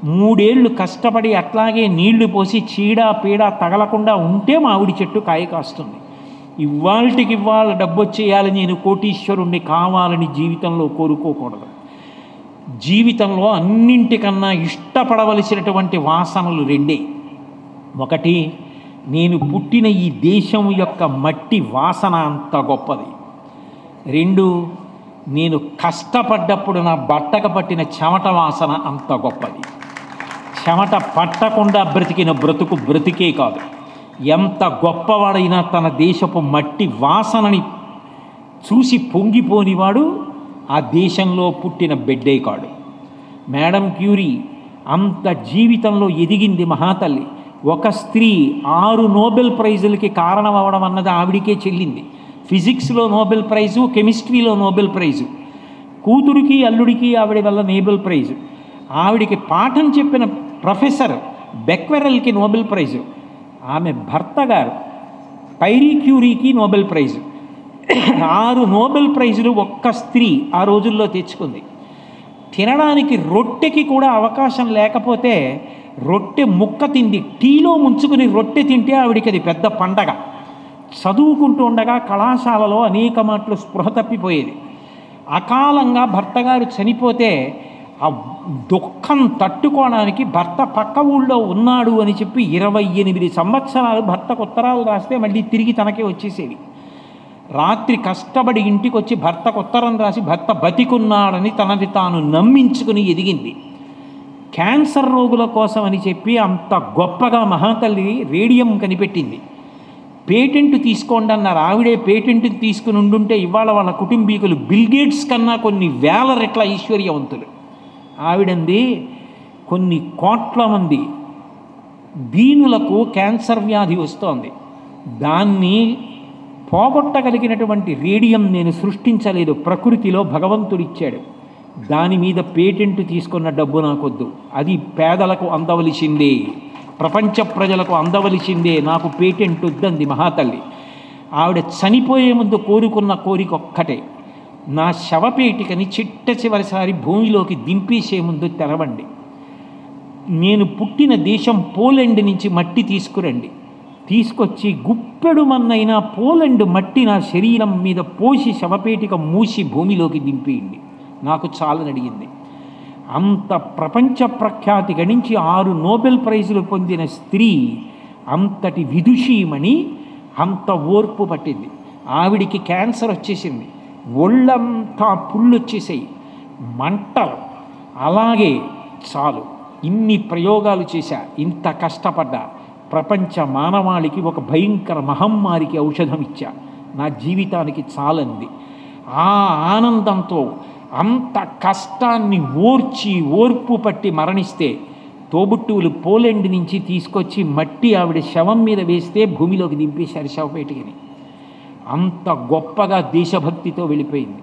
3 ఏళ్ళు కష్టపడి అట్లాగే నీళ్లు పోసి చీడ పీడ తగలకుండా ఉంటే మామిడి చెట్టు కాయ కాస్తుంది. ఇవాళకి ఇవాళ డబ్బు వచ్చేయాలని నేను కోటీశ్వరుణ్ణి కావాలని జీవితంలో కోరుకోకూడదు. జీవితంలో అన్నింటికన్నా ఇష్టపడవలసినటువంటి వాసనలు 2. ఒకటి, నేను పుట్టిన ఈ దేశం యొక్క మట్టి వాసన అంత గొప్పది. 2, నేను కష్టపడ్డప్పుడు నా బట్టకు పట్టిన చెమట వాసన అంత గొప్పది. చెమట పట్టకుండా బ్రతికిన బ్రతుకు బ్రతికే కాదు. ఎంత గొప్పవాడైనా తన దేశపు మట్టి వాసనని చూసి పొంగిపోనివాడు ఆ దేశంలో పుట్టిన బిడ్డే కాడు. మేడం క్యూరీ అంత జీవితంలో ఎదిగింది మహాతల్లి. ఒక స్త్రీ 6 నోబెల్ ప్రైజులకి కారణం అవ్వడం అన్నది ఆవిడికే చెల్లింది. ఫిజిక్స్లో నోబెల్ ప్రైజు, కెమిస్ట్రీలో నోబెల్ ప్రైజు, కూతురికి అల్లుడికి ఆవిడ వల్ల నోబెల్ ప్రైజు, ఆవిడికి పాఠం చెప్పిన ప్రొఫెసర్ బెక్వెరల్కి నోబెల్ ప్రైజు, ఆమె భర్త గారు పైరీ క్యూరీకి నోబెల్ ప్రైజు. 6 నోబెల్ ప్రైజులు ఒక్క స్త్రీ ఆ రోజుల్లో తెచ్చుకుంది. తినడానికి రొట్టెకి కూడా అవకాశం లేకపోతే రొట్టె ముక్క తింది. టీలో ముంచుకుని రొట్టె తింటే ఆవిడికి అది పెద్ద పండగ. చదువుకుంటూ ఉండగా కళాశాలలో అనేక మాటలు స్పృహ తప్పిపోయేది. అకాలంగా భర్త గారు చనిపోతే ఆ దుఃఖం తట్టుకోవడానికి భర్త పక్క ఊళ్ళో ఉన్నాడు అని చెప్పి 28 సంవత్సరాలు భర్తకు ఉత్తరాలు రాస్తే మళ్ళీ తిరిగి తనకే వచ్చేసేవి. రాత్రి కష్టపడి ఇంటికి వచ్చి భర్తకు ఉత్తరం రాసి భర్త బతికున్నాడని తనది తాను నమ్మించుకుని ఎదిగింది. క్యాన్సర్ రోగుల కోసం అని చెప్పి అంత గొప్పగా మహాతల్లి రేడియం కనిపెట్టింది. పేటెంట్ తీసుకోండి అన్నారు. ఆవిడే పేటెంట్ తీసుకుని ఉండుంటే ఇవాళ వాళ్ళ కుటుంబీకులు బిల్గేట్స్ కన్నా కొన్ని వేల రెట్ల ఐశ్వర్యవంతులు. ఆవిడంది కొన్ని కోట్ల మంది దీనులకు క్యాన్సర్ వ్యాధి వస్తోంది, దాన్ని పోగొట్టగలిగినటువంటి రేడియం నేను సృష్టించలేదు, ప్రకృతిలో భగవంతుడిచ్చాడు. దాని మీద పేటెంట్ తీసుకున్న డబ్బు నాకొద్దు, అది పేదలకు అందవలసిందే, ప్రపంచ ప్రజలకు అందవలసిందే, నాకు పేటెంట్ వద్దంది మహాతల్లి. ఆవిడ చనిపోయే ముందు కోరుకున్న కోరిక ఒక్కటే, నా శవపేటికని చిట్ట చివరిసారి భూమిలోకి దింపేసే ముందు తెరవండి. నేను పుట్టిన దేశం పోలెండ్ నుంచి మట్టి తీసుకురండి, తీసుకొచ్చి గుప్పెడు మన్నైనా పోలెండ్ మట్టి నా శరీరం మీద పోసి శవపేటిక మూసి భూమిలోకి దింపేయండి, నాకు చాలని అడిగింది. అంత ప్రపంచ ప్రఖ్యాతి గణించి 6 నోబెల్ ప్రైజులు పొందిన స్త్రీ అంతటి విదుషీమణి అంత ఓర్పు పట్టింది. ఆవిడికి క్యాన్సర్ వచ్చేసింది, ఒళ్ళంతా పుళ్ళు వచ్చేసాయి, మంటలు. అలాగే చాలు, ఇన్ని ప్రయోగాలు చేశా, ఇంత కష్టపడ్డా, ప్రపంచ మానవాళికి ఒక భయంకర మహమ్మారికి ఔషధం ఇచ్చా, నా జీవితానికి చాలంది. ఆ ఆనందంతో అంత కష్టాన్ని ఓర్పు పట్టి మరణిస్తే తోబుట్టువులు పోలెండ్ నుంచి తీసుకొచ్చి మట్టి ఆవిడ శవం మీద వేస్తే భూమిలోకి దింపేశారు శవపేటికని. అంత గొప్పగా దేశభక్తితో వెళ్ళిపోయింది.